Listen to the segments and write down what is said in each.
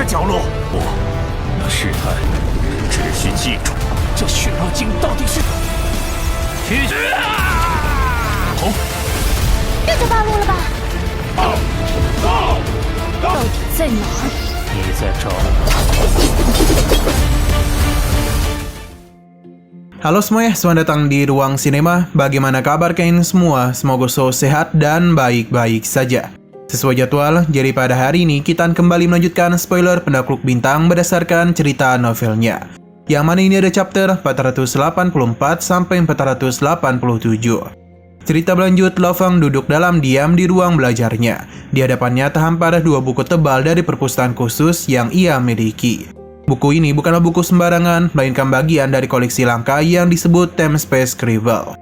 个角落。不，要试探，只需记住，这血妖精到底是……去！红，这就暴露了吧？到底在哪儿？你在找我？ Halo semuanya, selamat datang di Ruang Sinema. Bagaimana kabar kalian semua? Semoga selalu sehat dan baik-baik saja. Sesuai jadwal, jadi pada hari ini kita akan kembali melanjutkan spoiler Penakluk Bintang berdasarkan cerita novelnya. Yang mana ini ada chapter 484 sampai 487. Cerita berlanjut, Lo Feng duduk dalam diam di ruang belajarnya. Di hadapannya terhampar dua buku tebal dari perpustakaan khusus yang ia miliki. Buku ini bukanlah buku sembarangan, melainkan bagian dari koleksi langka yang disebut Tempest Scribble.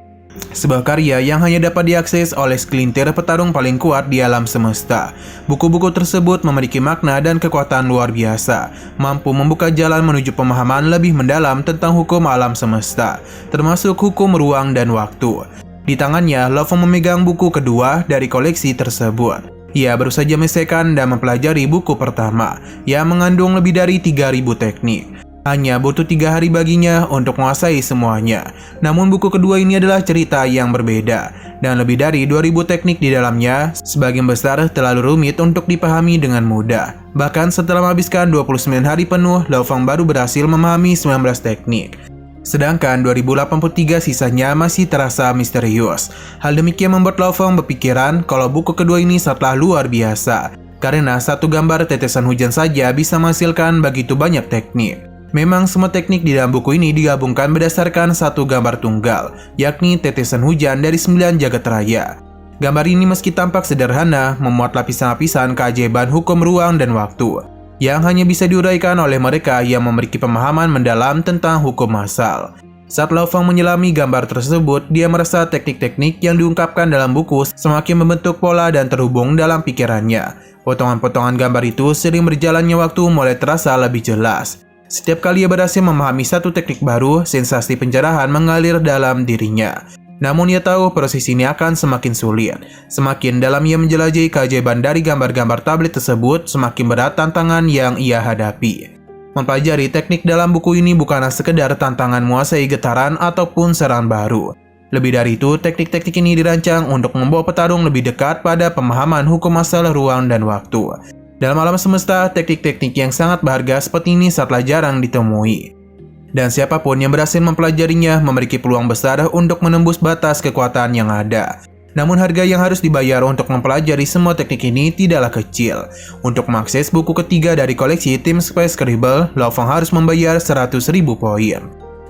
Sebuah karya yang hanya dapat diakses oleh segelintir petarung paling kuat di alam semesta. Buku-buku tersebut memiliki makna dan kekuatan luar biasa, mampu membuka jalan menuju pemahaman lebih mendalam tentang hukum alam semesta, termasuk hukum ruang dan waktu. Di tangannya, Lo Feng memegang buku kedua dari koleksi tersebut. Ia baru saja menyelesaikan dan mempelajari buku pertama, yang mengandung lebih dari 3.000 teknik. Hanya butuh 3 hari baginya untuk menguasai semuanya. Namun buku kedua ini adalah cerita yang berbeda, dan lebih dari 2.000 teknik di dalamnya, sebagian besar terlalu rumit untuk dipahami dengan mudah. Bahkan setelah menghabiskan 29 hari penuh, Lo Feng baru berhasil memahami 19 teknik. Sedangkan 2083 sisanya masih terasa misterius. Hal demikian membuat Lo Feng berpikiran kalau buku kedua ini sangatlah luar biasa, karena satu gambar tetesan hujan saja bisa menghasilkan begitu banyak teknik. Memang semua teknik di dalam buku ini digabungkan berdasarkan satu gambar tunggal, yakni tetesan hujan dari 9 jagat raya. Gambar ini meski tampak sederhana, memuat lapisan-lapisan keajaiban hukum ruang dan waktu, yang hanya bisa diuraikan oleh mereka yang memiliki pemahaman mendalam tentang hukum asal. Saat Lo Feng menyelami gambar tersebut, dia merasa teknik-teknik yang diungkapkan dalam buku semakin membentuk pola dan terhubung dalam pikirannya. Potongan-potongan gambar itu sering berjalannya waktu mulai terasa lebih jelas. Setiap kali ia berhasil memahami satu teknik baru, sensasi pencerahan mengalir dalam dirinya. Namun ia tahu proses ini akan semakin sulit. Semakin dalam ia menjelajahi keajaiban dari gambar-gambar tablet tersebut, semakin berat tantangan yang ia hadapi. Mempelajari teknik dalam buku ini bukanlah sekedar tantangan menguasai getaran ataupun serangan baru. Lebih dari itu, teknik-teknik ini dirancang untuk membawa petarung lebih dekat pada pemahaman hukum asal ruang dan waktu. Dalam alam semesta, teknik-teknik yang sangat berharga seperti ini sangatlah jarang ditemui. Dan siapapun yang berhasil mempelajarinya memiliki peluang besar untuk menembus batas kekuatan yang ada. Namun harga yang harus dibayar untuk mempelajari semua teknik ini tidaklah kecil. Untuk mengakses buku ketiga dari koleksi Tempest Scribble, Lo Feng harus membayar 100.000 poin.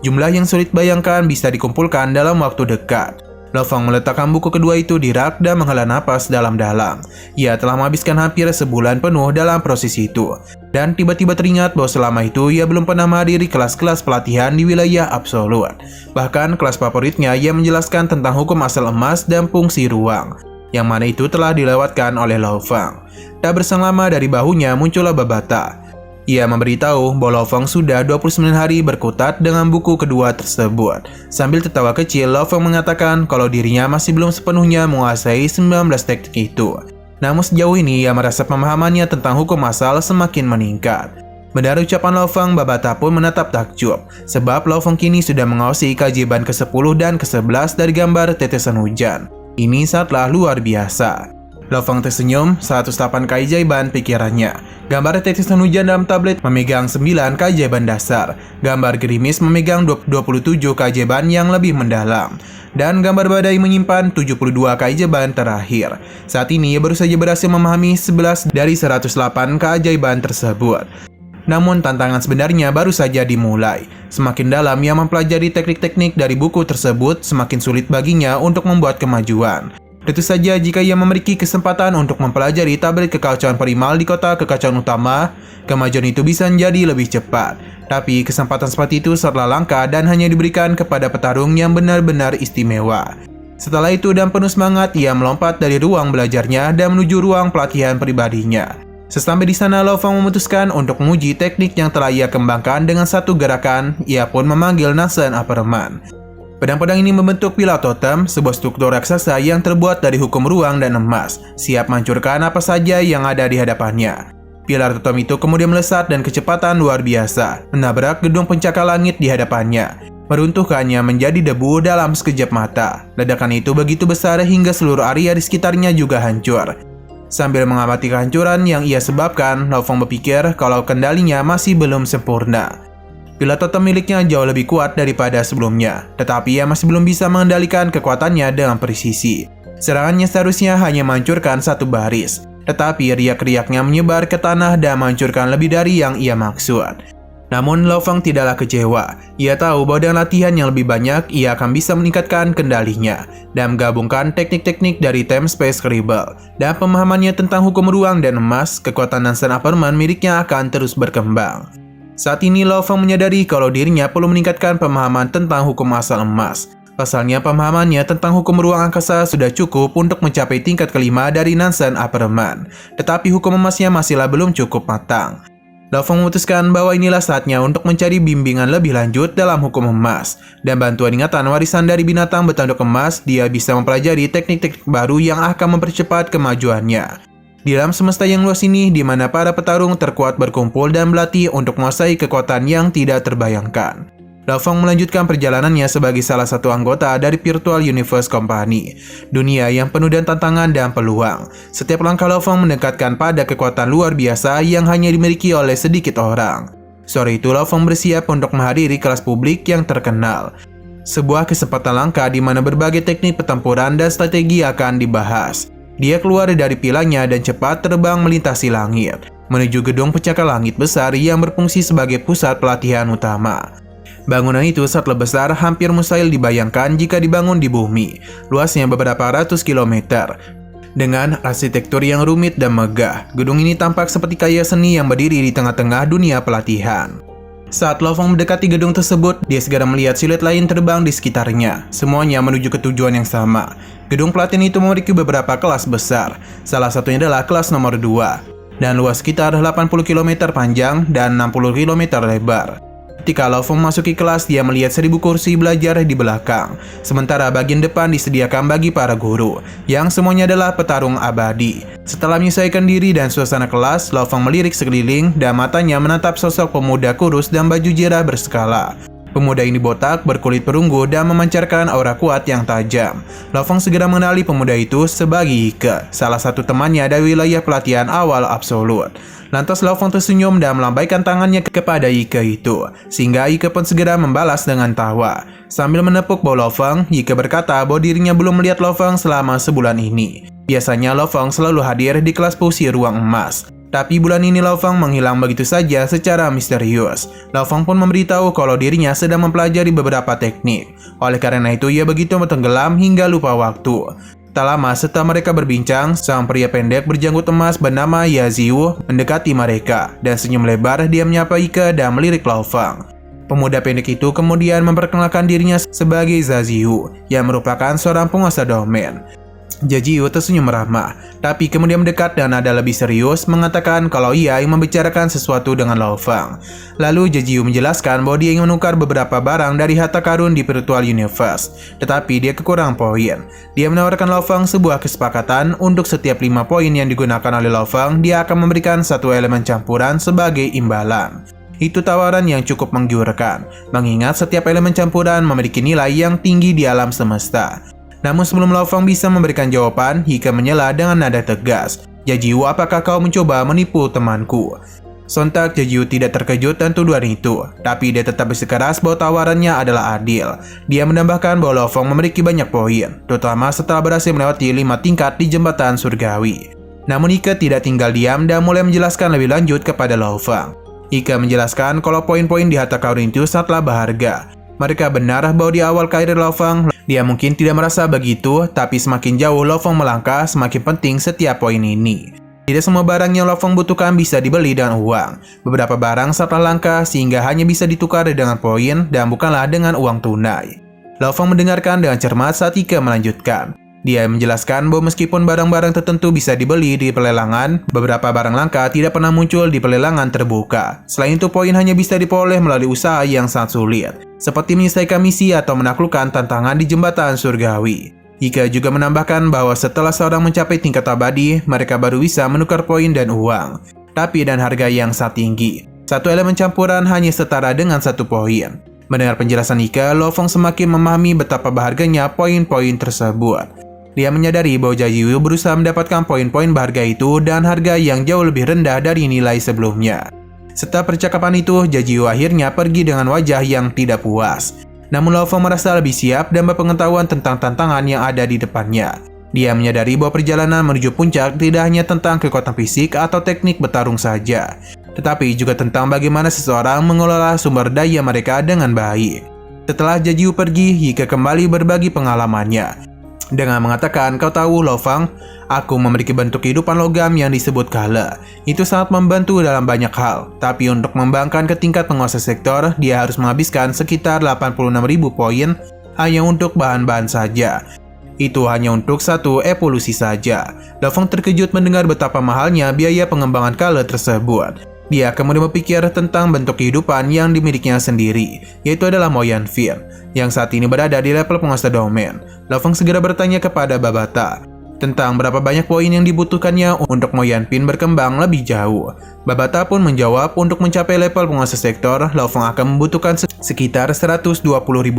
Jumlah yang sulit bayangkan bisa dikumpulkan dalam waktu dekat. Lo Feng meletakkan buku kedua itu di rak dan menghela napas dalam-dalam. Ia telah menghabiskan hampir sebulan penuh dalam proses itu. Dan tiba-tiba teringat bahwa selama itu ia belum pernah menghadiri kelas-kelas pelatihan di wilayah absolut. Bahkan kelas favoritnya ia menjelaskan tentang hukum asal emas dan fungsi ruang, yang mana itu telah dilewatkan oleh Lo Feng. Tak berselang lama dari bahunya muncullah Babata. Ia memberitahu bahwa Lo Feng sudah 29 hari berkutat dengan buku kedua tersebut. Sambil tertawa kecil, Lo Feng mengatakan kalau dirinya masih belum sepenuhnya menguasai 19 teknik itu. Namun sejauh ini ia merasa pemahamannya tentang hukum asal semakin meningkat. Mendengar ucapan Lo Feng, Babata pun menatap takjub, sebab Lo Feng kini sudah menguasai keajaiban ke-10 dan ke-11 dari gambar tetesan hujan. Ini sangatlah luar biasa. Lo Feng tersenyum, 108 keajaiban pikirannya. Gambar tetesan hujan dalam tablet memegang 9 keajaiban dasar. Gambar gerimis memegang 27 keajaiban yang lebih mendalam. Dan gambar badai menyimpan 72 keajaiban terakhir. Saat ini ia baru saja berhasil memahami 11 dari 108 keajaiban tersebut. Namun tantangan sebenarnya baru saja dimulai. Semakin dalam ia mempelajari teknik-teknik dari buku tersebut, semakin sulit baginya untuk membuat kemajuan. Tentu saja jika ia memiliki kesempatan untuk mempelajari tablet kekacauan primal di kota kekacauan utama, kemajuan itu bisa menjadi lebih cepat. Tapi kesempatan seperti itu sangatlah langka dan hanya diberikan kepada petarung yang benar-benar istimewa. Setelah itu dan penuh semangat, ia melompat dari ruang belajarnya dan menuju ruang pelatihan pribadinya. Sesampai di sana, Lo Feng memutuskan untuk menguji teknik yang telah ia kembangkan dengan satu gerakan. Ia pun memanggil Nasen Aperman. Pedang-pedang ini membentuk pilar totem, sebuah struktur raksasa yang terbuat dari hukum ruang dan emas, siap menghancurkan apa saja yang ada di hadapannya. Pilar totem itu kemudian melesat dan kecepatan luar biasa, menabrak gedung pencakar langit di hadapannya, meruntuhkannya menjadi debu dalam sekejap mata. Ledakan itu begitu besar hingga seluruh area di sekitarnya juga hancur. Sambil mengamati kehancuran yang ia sebabkan, Lo Fong berpikir kalau kendalinya masih belum sempurna. Pilar totem miliknya jauh lebih kuat daripada sebelumnya, tetapi ia masih belum bisa mengendalikan kekuatannya dengan presisi. Serangannya seharusnya hanya menghancurkan satu baris, tetapi riak-riaknya menyebar ke tanah dan menghancurkan lebih dari yang ia maksud. Namun Lo Fong tidaklah kecewa. Ia tahu bahwa dengan latihan yang lebih banyak, ia akan bisa meningkatkan kendalinya dan menggabungkan teknik-teknik dari Time Space Scribble dan pemahamannya tentang hukum ruang dan emas. Kekuatan Nansen Upperman miliknya akan terus berkembang. Saat ini Lo Fong menyadari kalau dirinya perlu meningkatkan pemahaman tentang hukum asal emas. Pasalnya pemahamannya tentang hukum ruang angkasa sudah cukup untuk mencapai tingkat kelima dari Nansen Upperman, tetapi hukum emasnya masihlah belum cukup matang. Lo Fong memutuskan bahwa inilah saatnya untuk mencari bimbingan lebih lanjut dalam hukum emas, dan bantuan ingatan warisan dari binatang bertanduk emas, dia bisa mempelajari teknik-teknik baru yang akan mempercepat kemajuannya. Di dalam semesta yang luas ini, di mana para petarung terkuat berkumpul dan berlatih untuk menguasai kekuatan yang tidak terbayangkan. Lo Fong melanjutkan perjalanannya sebagai salah satu anggota dari Virtual Universe Company, dunia yang penuh dengan tantangan dan peluang. Setiap langkah Lo Fong mendekatkan pada kekuatan luar biasa yang hanya dimiliki oleh sedikit orang. Sore itu Lo Fong bersiap untuk menghadiri kelas publik yang terkenal. Sebuah kesempatan langka di mana berbagai teknik pertempuran dan strategi akan dibahas. Dia keluar dari pilanya dan cepat terbang melintasi langit, menuju gedung pencakar langit besar yang berfungsi sebagai pusat pelatihan utama. Bangunan itu sangatlah besar, hampir mustahil dibayangkan jika dibangun di bumi. Luasnya beberapa ratus kilometer. Dengan arsitektur yang rumit dan megah, gedung ini tampak seperti karya seni yang berdiri di tengah-tengah dunia pelatihan. Saat Lo Fong mendekati gedung tersebut, dia segera melihat siluet lain terbang di sekitarnya. Semuanya menuju ke tujuan yang sama. Gedung pelatihan itu memiliki beberapa kelas besar. Salah satunya adalah kelas nomor 2, dan luas sekitar 80 km panjang dan 60 km lebar. Ketika Lo Fong memasuki kelas, dia melihat 1000 kursi belajar di belakang. Sementara bagian depan disediakan bagi para guru, yang semuanya adalah petarung abadi. Setelah menyesuaikan diri dan suasana kelas, Lo Fong melirik sekeliling dan matanya menatap sosok pemuda kurus dan baju zirah berskala. Pemuda ini botak, berkulit perunggu, dan memancarkan aura kuat yang tajam. Lo Fong segera mengenali pemuda itu sebagai Ike, salah satu temannya dari wilayah pelatihan awal absolut. Lantas Lo Fong tersenyum dan melambaikan tangannya kepada Ike itu, sehingga Ike pun segera membalas dengan tawa. Sambil menepuk bau Lo Fong, Ike berkata bahwa dirinya belum melihat Lo Fong selama sebulan ini. Biasanya Lo Fong selalu hadir di kelas fusi ruang emas. Tapi bulan ini Lo Fong menghilang begitu saja secara misterius. Lo Fong pun memberitahu kalau dirinya sedang mempelajari beberapa teknik. Oleh karena itu ia begitu tenggelam hingga lupa waktu. Tak lama setelah mereka berbincang, sang pria pendek berjanggut emas bernama Yaziu mendekati mereka, dan senyum lebar dia menyapa Ike dan melirik Lo Fong. Pemuda pendek itu kemudian memperkenalkan dirinya sebagai Zaziu, yang merupakan seorang penguasa domain. Zaziu tersenyum ramah, tapi kemudian mendekat dan nada lebih serius mengatakan kalau ia ingin membicarakan sesuatu dengan Lo Fong. Lalu Zaziu menjelaskan bahwa dia ingin menukar beberapa barang dari harta karun di Virtual Universe, tetapi dia kekurangan poin. Dia menawarkan Lo Fong sebuah kesepakatan untuk setiap 5 poin yang digunakan oleh Lo Fong, dia akan memberikan satu elemen campuran sebagai imbalan. Itu tawaran yang cukup menggiurkan, mengingat setiap elemen campuran memiliki nilai yang tinggi di alam semesta. Namun sebelum Lo Fong bisa memberikan jawaban, Ike menyela dengan nada tegas. Zaziu, apakah kau mencoba menipu temanku? Sontak Zaziu tidak terkejut dan tuduhan itu, tapi dia tetap bersikeras bahwa tawarannya adalah adil. Dia menambahkan bahwa Lo Fong memiliki banyak poin, terutama setelah berhasil melewati 5 tingkat di jembatan surgawi. Namun Ike tidak tinggal diam dan mulai menjelaskan lebih lanjut kepada Lo Fong. Ike menjelaskan kalau poin-poin di harta karun itu sangatlah berharga. Mereka benar bahwa di awal karir Lo Fong, dia mungkin tidak merasa begitu, tapi semakin jauh Lo Fong melangkah, semakin penting setiap poin ini. Tidak semua barang yang Lo Fong butuhkan bisa dibeli dengan uang. Beberapa barang sangatlah langka sehingga hanya bisa ditukar dengan poin dan bukanlah dengan uang tunai. Lo Fong mendengarkan dengan cermat saat Ike melanjutkan. Dia menjelaskan bahwa meskipun barang-barang tertentu bisa dibeli di pelelangan, beberapa barang langka tidak pernah muncul di pelelangan terbuka. Selain itu, poin hanya bisa diperoleh melalui usaha yang sangat sulit, seperti menyelesaikan misi atau menaklukkan tantangan di jembatan surgawi. Ike juga menambahkan bahwa setelah seorang mencapai tingkat abadi, mereka baru bisa menukar poin dan uang. tapi dan harga yang sangat tinggi. Satu elemen campuran hanya setara dengan 1 poin. Mendengar penjelasan Ike, Lo Fong semakin memahami betapa berharganya poin-poin tersebut. Dia menyadari bahwa Jia Jiu berusaha mendapatkan poin-poin berharga itu dan harga yang jauh lebih rendah dari nilai sebelumnya. Setelah percakapan itu, Jia Jiu akhirnya pergi dengan wajah yang tidak puas. Namun Lo Fong merasa lebih siap dan berpengetahuan tentang tantangan yang ada di depannya. Dia menyadari bahwa perjalanan menuju puncak tidak hanya tentang kekuatan fisik atau teknik bertarung saja, tetapi juga tentang bagaimana seseorang mengelola sumber daya mereka dengan baik. Setelah Jia Jiu pergi, Ike kembali berbagi pengalamannya. Dengan mengatakan, "Kau tahu, Lo Fong, aku memiliki bentuk kehidupan logam yang disebut kala. Itu sangat membantu dalam banyak hal, tapi untuk membangkang ke tingkat penguasa sektor, dia harus menghabiskan sekitar 86.000 poin hanya untuk bahan-bahan saja. Itu hanya untuk satu evolusi saja." Lo Fong terkejut mendengar betapa mahalnya biaya pengembangan kala tersebut. Dia kemudian berpikir tentang bentuk kehidupan yang dimilikinya sendiri, yaitu adalah Mo Yanfei, yang saat ini berada di level penguasa domain. Lo Fong segera bertanya kepada Babata tentang berapa banyak poin yang dibutuhkannya untuk Mo Yanfei berkembang lebih jauh. Babata pun menjawab untuk mencapai level penguasa sektor, Lo Fong akan membutuhkan sekitar 120.000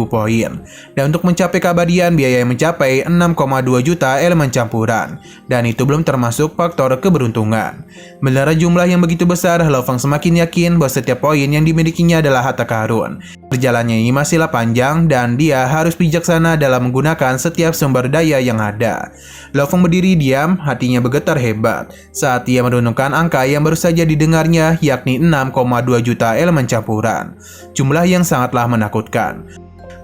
poin. Dan untuk mencapai keabadian, biaya yang mencapai 6,2 juta elemen campuran. Dan itu belum termasuk faktor keberuntungan. Mendengar jumlah yang begitu besar, Lo Fong semakin yakin bahwa setiap poin yang dimilikinya adalah harta karun. Perjalanannya ini masihlah panjang dan dia harus bijaksana dalam menggunakan setiap sumber daya yang ada. Lo Fong berdiri diam, hatinya bergetar hebat saat ia merenungkan angka yang baru saja didengarnya, yakni 6,2 juta elemen campuran. Jumlah yang sangatlah menakutkan.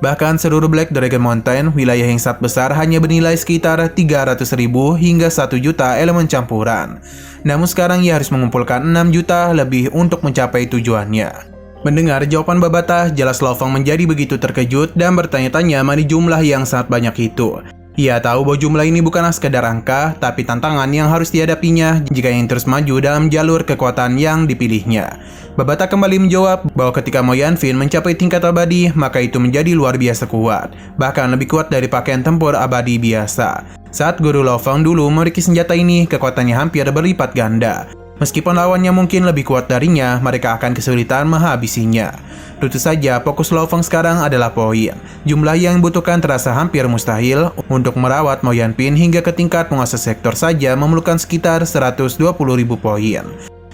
Bahkan seluruh Black Dragon Mountain, wilayah yang sangat besar, hanya bernilai sekitar 300.000 hingga 1 juta elemen campuran. Namun sekarang ia harus mengumpulkan 6 juta lebih untuk mencapai tujuannya. Mendengar jawaban Babata, jelas Lo Fong menjadi begitu terkejut dan bertanya-tanya mengenai jumlah yang sangat banyak itu. Ia tahu bahwa jumlah ini bukanlah sekedar angka, tapi tantangan yang harus dihadapinya jika ingin terus maju dalam jalur kekuatan yang dipilihnya. Babata kembali menjawab bahwa ketika Mo Yanfei mencapai tingkat abadi, maka itu menjadi luar biasa kuat, bahkan lebih kuat dari pakaian tempur abadi biasa. Saat guru Lo Fong dulu memiliki senjata ini, kekuatannya hampir berlipat ganda. Meskipun lawannya mungkin lebih kuat darinya, mereka akan kesulitan menghabisinya. Tentu saja, fokus Lo Fong sekarang adalah poin. Jumlah yang dibutuhkan terasa hampir mustahil. Untuk merawat Mo Yanfei hingga ke tingkat penguasa sektor saja memerlukan sekitar 120.000 poin.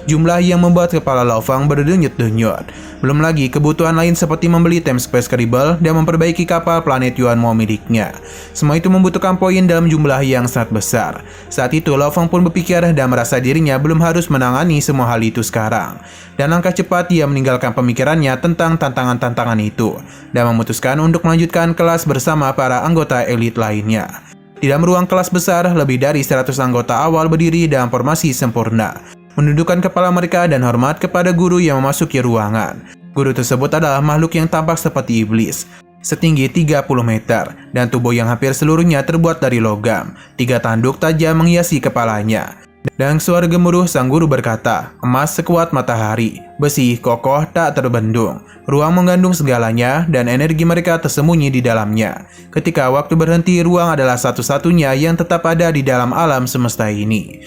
Jumlah yang membuat kepala Lo Fong berdenyut-denyut. Belum lagi kebutuhan lain seperti membeli Time Space Scribble dan memperbaiki kapal planet Yuan Mo miliknya. Semua itu membutuhkan poin dalam jumlah yang sangat besar. Saat itu Lo Fong pun berpikir dan merasa dirinya belum harus menangani semua hal itu sekarang. Dan langkah cepat ia meninggalkan pemikirannya tentang tantangan-tantangan itu dan memutuskan untuk melanjutkan kelas bersama para anggota elit lainnya. Di dalam ruang kelas besar, lebih dari 100 anggota awal berdiri dalam formasi sempurna, menundukkan kepala mereka dan hormat kepada guru yang memasuki ruangan. Guru tersebut adalah makhluk yang tampak seperti iblis, setinggi 30 meter, dan tubuh yang hampir seluruhnya terbuat dari logam. 3 tanduk tajam menghiasi kepalanya. Dan suara gemuruh sang guru berkata, "Emas sekuat matahari, besi kokoh tak terbendung. Ruang mengandung segalanya dan energi mereka tersembunyi di dalamnya. Ketika waktu berhenti, ruang adalah satu-satunya yang tetap ada di dalam alam semesta ini."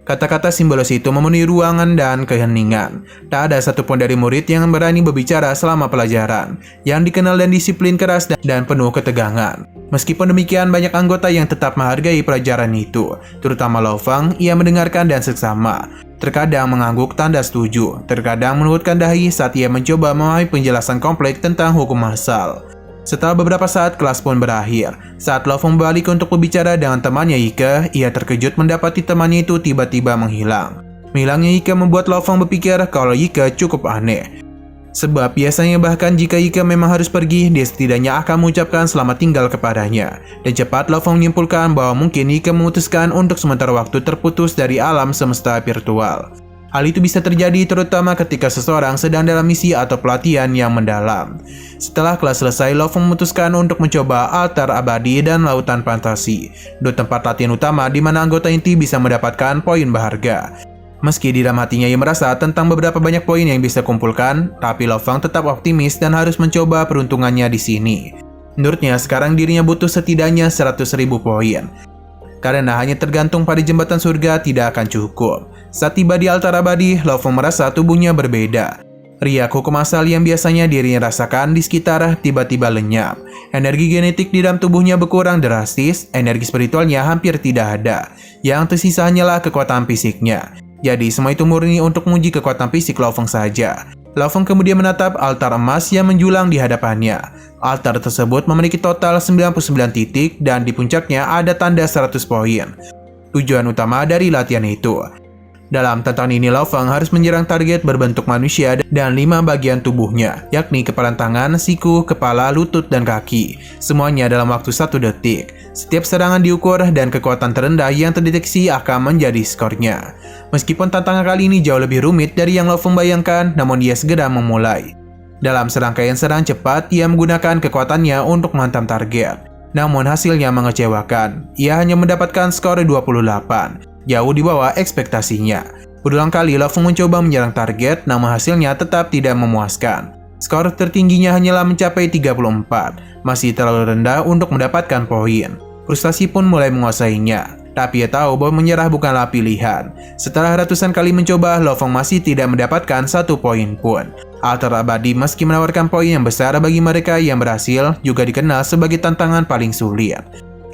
Kata-kata simbolis itu memenuhi ruangan dan keheningan. Tak ada satupun dari murid yang berani berbicara selama pelajaran, yang dikenal dan disiplin keras dan penuh ketegangan. Meskipun demikian, banyak anggota yang tetap menghargai pelajaran itu, terutama Lo Fong. Ia mendengarkan dan seksama. Terkadang mengangguk tanda setuju, terkadang menurutkan dahi saat ia mencoba memahami penjelasan kompleks tentang hukum asal. Setelah beberapa saat, kelas pun berakhir. Saat Lo Fong balik untuk berbicara dengan temannya Ike, ia terkejut mendapati temannya itu tiba-tiba menghilang. Menghilangnya Ike membuat Lo Fong berpikir kalau Ike cukup aneh. Sebab biasanya bahkan jika Ike memang harus pergi, dia setidaknya akan mengucapkan selamat tinggal kepadanya. Dan cepat Lo Fong menyimpulkan bahwa mungkin Ike memutuskan untuk sementara waktu terputus dari alam semesta virtual. Hal itu bisa terjadi terutama ketika seseorang sedang dalam misi atau pelatihan yang mendalam. Setelah kelas selesai, Lo Fong memutuskan untuk mencoba altar abadi dan lautan fantasi, dua tempat latihan utama di mana anggota inti bisa mendapatkan poin berharga. Meski di dalam hatinya ia merasa tentang beberapa banyak poin yang bisa kumpulkan, tapi Lo Fong tetap optimis dan harus mencoba peruntungannya di sini. Menurutnya, sekarang dirinya butuh setidaknya 100.000 poin. Karena hanya tergantung pada jembatan surga tidak akan cukup. Saat tiba di altar abadi, Lo Fong merasa tubuhnya berbeda. Riak hukum asal yang biasanya dirinya rasakan di sekitar tiba-tiba lenyap. Energi genetik di dalam tubuhnya berkurang drastis, energi spiritualnya hampir tidak ada. Yang tersisa hanyalah kekuatan fisiknya. Jadi semua itu murni untuk menguji kekuatan fisik Lo Fong saja. Lo Fong kemudian menatap altar emas yang menjulang di hadapannya. Altar tersebut memiliki total 99 titik dan di puncaknya ada tanda 100 poin. Tujuan utama dari latihan itu. Dalam tantangan ini, Lo Fong harus menyerang target berbentuk manusia dan 5 bagian tubuhnya, yakni kepala tangan, siku, kepala, lutut, dan kaki. Semuanya dalam waktu 1 detik. Setiap serangan diukur dan kekuatan terendah yang terdeteksi akan menjadi skornya. Meskipun tantangan kali ini jauh lebih rumit dari yang Lo Fong bayangkan, namun dia segera memulai. Dalam serangkaian serang cepat, ia menggunakan kekuatannya untuk menghantam target. Namun hasilnya mengecewakan. Ia hanya mendapatkan skor 28. Jauh di bawah ekspektasinya. Berulang kali Lo Fong mencoba menyerang target, namun hasilnya tetap tidak memuaskan. Skor tertingginya hanyalah mencapai 34, masih terlalu rendah untuk mendapatkan poin. Frustasi pun mulai menguasainya, tapi ia tahu bahwa menyerah bukanlah pilihan. Setelah ratusan kali mencoba, Lo Fong masih tidak mendapatkan 1 poin pun. Altar abadi meski menawarkan poin yang besar bagi mereka yang berhasil, juga dikenal sebagai tantangan paling sulit.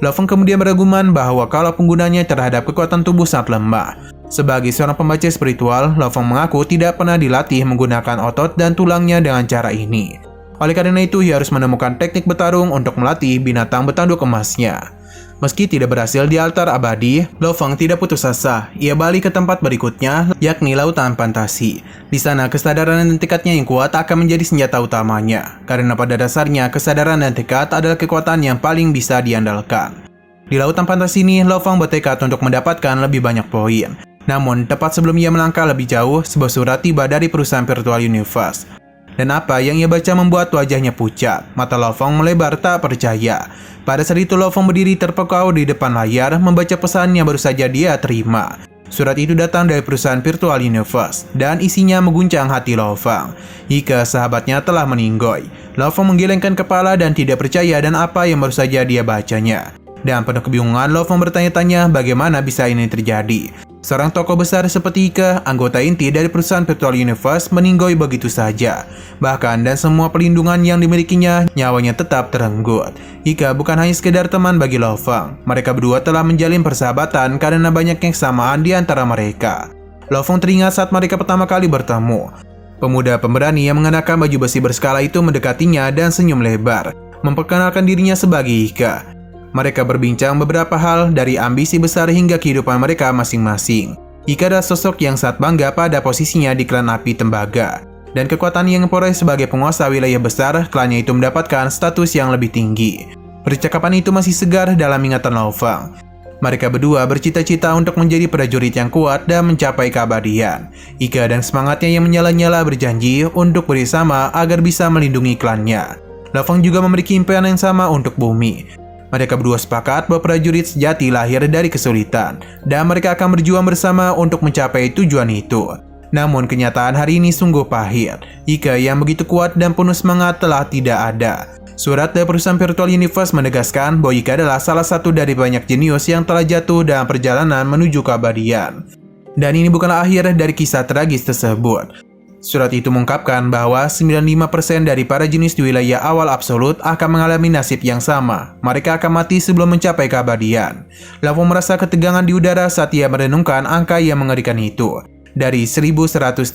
Lo Fong kemudian berargumen bahwa kalau penggunanya terhadap kekuatan tubuh sangat lemah. Sebagai seorang pembaca spiritual, Lo Fong mengaku tidak pernah dilatih menggunakan otot dan tulangnya dengan cara ini. Oleh karena itu, ia harus menemukan teknik bertarung untuk melatih binatang bertanduk emasnya. Meski tidak berhasil di altar abadi, Lo Fong tidak putus asa. Ia balik ke tempat berikutnya, yakni lautan fantasi. Di sana, kesadaran dan tekadnya yang kuat akan menjadi senjata utamanya. Karena pada dasarnya, kesadaran dan tekad adalah kekuatan yang paling bisa diandalkan. Di lautan fantasi ini, Lo Fong bertekad untuk mendapatkan lebih banyak poin. Namun, tepat sebelum ia melangkah lebih jauh, sebuah surat tiba dari perusahaan virtual universe. Dan apa yang ia baca membuat wajahnya pucat. Mata Lo Fong melebar tak percaya. Pada saat itu Lo Fong berdiri terpekau di depan layar membaca pesan yang baru saja dia terima. Surat itu datang dari perusahaan virtual universe dan isinya mengguncang hati Lo Fong. Jika sahabatnya telah meninggoy, Lo Fong menggelengkan kepala dan tidak percaya dan apa yang baru saja dia bacanya. Dan penuh kebingungan, Lo Fong bertanya-tanya bagaimana bisa ini terjadi. Seorang tokoh besar seperti Ika, anggota inti dari perusahaan virtual universe, meninggoy begitu saja. Bahkan dan semua perlindungan yang dimilikinya, nyawanya tetap terenggut. Ika bukan hanya sekedar teman bagi Lo Fong. Mereka berdua telah menjalin persahabatan karena banyaknya kesamaan di antara mereka. Lo Fong teringat saat mereka pertama kali bertemu. Pemuda pemberani yang mengenakan baju besi berskala itu mendekatinya dan senyum lebar, memperkenalkan dirinya sebagai Ika. Mereka berbincang beberapa hal dari ambisi besar hingga kehidupan mereka masing-masing. Ika adalah sosok yang sangat bangga pada posisinya di klan api tembaga. Dan kekuatan yang memperoleh sebagai penguasa wilayah besar, klannya itu mendapatkan status yang lebih tinggi. Percakapan itu masih segar dalam ingatan Lo Fong. Mereka berdua bercita-cita untuk menjadi prajurit yang kuat dan mencapai keabadian. Ika dan semangatnya yang menyala-nyala berjanji untuk bersama agar bisa melindungi klannya. Lo Fong juga memiliki impian yang sama untuk bumi. Mereka berdua sepakat bahwa prajurit sejati lahir dari kesulitan, dan mereka akan berjuang bersama untuk mencapai tujuan itu. Namun kenyataan hari ini sungguh pahit. Ika yang begitu kuat dan penuh semangat telah tidak ada. Surat dari perusahaan virtual universe menegaskan bahwa Ika adalah salah satu dari banyak jenius yang telah jatuh dalam perjalanan menuju keabadian. Dan ini bukanlah akhir dari kisah tragis tersebut. Surat itu mengungkapkan bahwa 95% dari para jenius di wilayah awal absolut akan mengalami nasib yang sama. Mereka akan mati sebelum mencapai keabadian. Lo Fong merasa ketegangan di udara saat ia merenungkan angka yang mengerikan itu. Dari 1137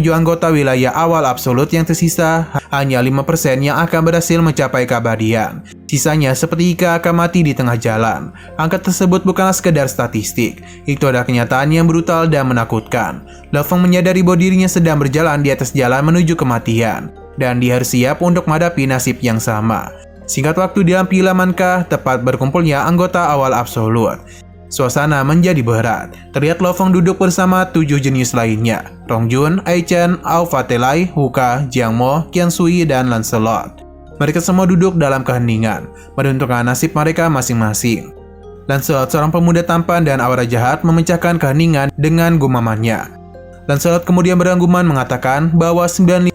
anggota wilayah awal absolut yang tersisa, hanya 5% yang akan berhasil mencapai keabadian. Sisanya seperti Ika akan mati di tengah jalan. Angka tersebut bukanlah sekedar statistik. Itu adalah kenyataan yang brutal dan menakutkan. Lo Fong menyadari bahwa dirinya sedang berjalan di atas jalan menuju kematian. Dan dia harus siap untuk menghadapi nasib yang sama. Singkat waktu di dalam Pilamankah, tepat berkumpulnya anggota awal absolut. Suasana menjadi berat. Terlihat Lo Fong duduk bersama 7 jenius lainnya. Rongjun, Aichen, Ao Fatelai, Huka, Jiang Mo, Qian Sui, dan Lancelot. Mereka semua duduk dalam keheningan, menentukan nasib mereka masing-masing. Lancelot, seorang pemuda tampan dan aura jahat, memecahkan keheningan dengan gumamannya. Lancelot kemudian berangguman mengatakan bahwa 95%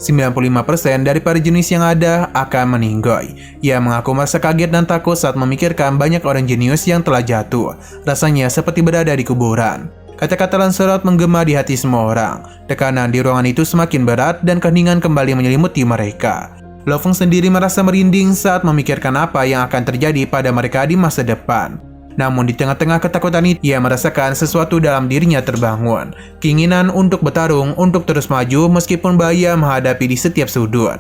dari para jenius yang ada akan meninggoy. Ia mengaku merasa kaget dan takut saat memikirkan banyak orang jenius yang telah jatuh. Rasanya seperti berada di kuburan. Kata-kata Lancelot menggema di hati semua orang. Tekanan di ruangan itu semakin berat dan keheningan kembali menyelimuti mereka. Lo Feng sendiri merasa merinding saat memikirkan apa yang akan terjadi pada mereka di masa depan. Namun di tengah-tengah ketakutan itu, ia merasakan sesuatu dalam dirinya terbangun. Keinginan untuk bertarung, untuk terus maju meskipun bahaya menghadapi di setiap sudut.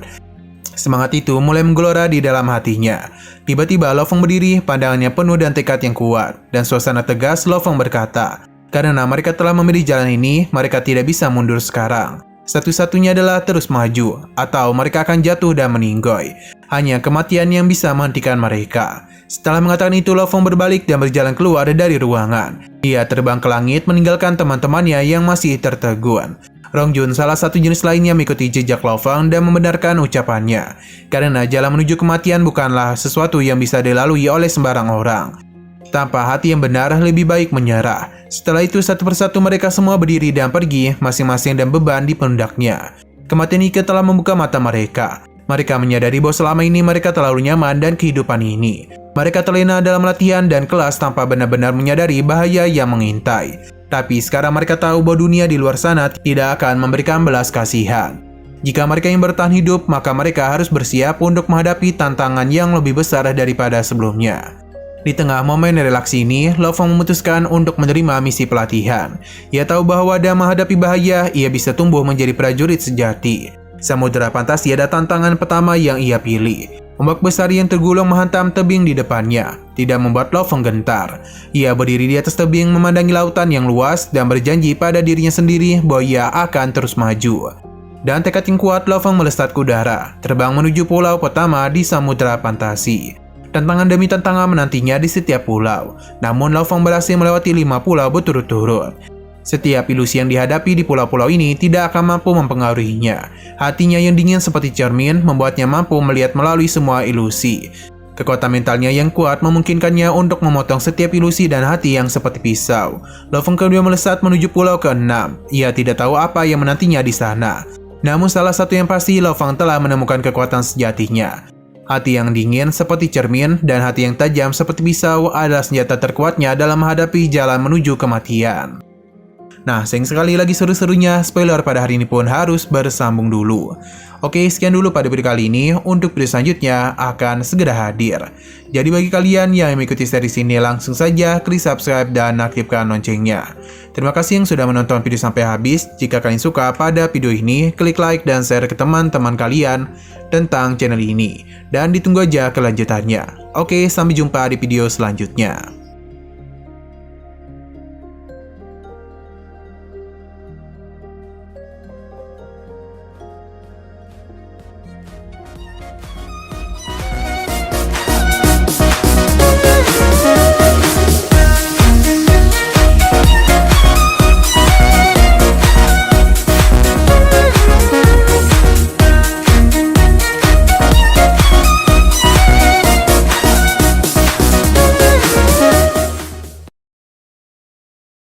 Semangat itu mulai menggelora di dalam hatinya. Tiba-tiba Lo Feng berdiri, pandangannya penuh dan tekad yang kuat. Dan suasana tegas, Lo Feng berkata, karena mereka telah memilih jalan ini, mereka tidak bisa mundur sekarang. Satu-satunya adalah terus maju, atau mereka akan jatuh dan meninggoy. Hanya kematian yang bisa menghentikan mereka. Setelah mengatakan itu, Lo Feng berbalik dan berjalan keluar dari ruangan. Ia terbang ke langit meninggalkan teman-temannya yang masih tertegun. Rong Jun, salah satu jenis lainnya, mengikuti jejak Lo Feng dan membenarkan ucapannya. Karena jalan menuju kematian bukanlah sesuatu yang bisa dilalui oleh sembarang orang. Tanpa hati yang benar, lebih baik menyerah. Setelah itu, satu persatu mereka semua berdiri dan pergi, masing-masing dan beban di pundaknya. Kematian Ike telah membuka mata mereka. Mereka menyadari bahwa selama ini mereka terlalu nyaman dan kehidupan ini. Mereka terlena dalam latihan dan kelas tanpa benar-benar menyadari bahaya yang mengintai. Tapi sekarang mereka tahu bahwa dunia di luar sana tidak akan memberikan belas kasihan. Jika mereka yang bertahan hidup, maka mereka harus bersiap untuk menghadapi tantangan yang lebih besar daripada sebelumnya. Di tengah momen relaks ini, Lo Feng memutuskan untuk menerima misi pelatihan. Ia tahu bahwa dalam menghadapi bahaya, ia bisa tumbuh menjadi prajurit sejati. Samudera Fantasi ada tantangan pertama yang ia pilih. Ombak besar yang tergulung menghantam tebing di depannya, tidak membuat Lo Feng gentar. Ia berdiri di atas tebing memandangi lautan yang luas dan berjanji pada dirinya sendiri bahwa ia akan terus maju. Dan tekad yang kuat, Lo Feng melesat ke udara, terbang menuju pulau pertama di Samudera Fantasi. Tantangan demi tantangan menantinya di setiap pulau. Namun Lo Feng berhasil melewati 5 pulau berturut-turut. Setiap ilusi yang dihadapi di pulau-pulau ini tidak akan mampu mempengaruhinya. Hatinya yang dingin seperti cermin membuatnya mampu melihat melalui semua ilusi. Kekuatan mentalnya yang kuat memungkinkannya untuk memotong setiap ilusi dan hati yang seperti pisau. Lo Feng kedua melesat menuju pulau ke-6. Ia tidak tahu apa yang menantinya di sana. Namun salah satu yang pasti, Lo Feng telah menemukan kekuatan sejatinya. Hati yang dingin seperti cermin dan hati yang tajam seperti pisau adalah senjata terkuatnya dalam menghadapi jalan menuju kematian. Nah, sayang sekali lagi seru-serunya, spoiler pada hari ini pun harus bersambung dulu. Oke, sekian dulu pada video kali ini. Untuk video selanjutnya akan segera hadir. Jadi bagi kalian yang mengikuti series ini, langsung saja klik subscribe dan aktifkan loncengnya. Terima kasih yang sudah menonton video sampai habis. Jika kalian suka pada video ini, klik like dan share ke teman-teman kalian tentang channel ini. Dan ditunggu aja kelanjutannya. Oke, sampai jumpa di video selanjutnya.